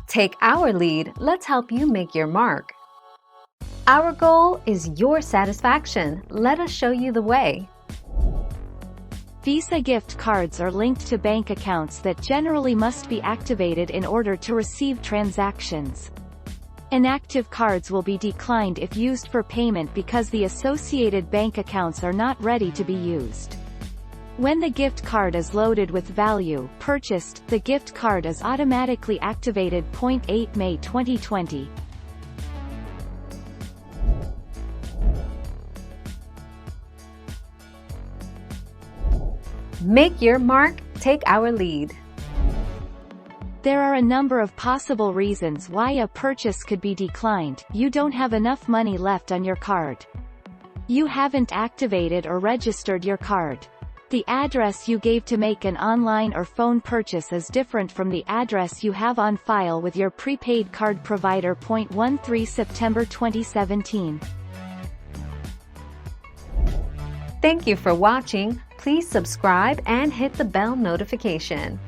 Take our lead, let's help you make your mark. Our goal is your satisfaction. Let us show you the way. Visa gift cards are linked to bank accounts that generally must be activated in order to receive transactions. Inactive cards will be declined if used for payment because the associated bank accounts are not ready to be used. When the gift card is loaded with value purchased, the gift card is automatically activated. 8 May 2020. Make your mark, take our lead. There are a number of possible reasons why a purchase could be declined. You don't have enough money left on your card. You haven't activated or registered your card. The address you gave to make an online or phone purchase is different from the address you have on file with your prepaid card provider. 13 September 2017. Thank you for watching. Please subscribe and hit the bell notification.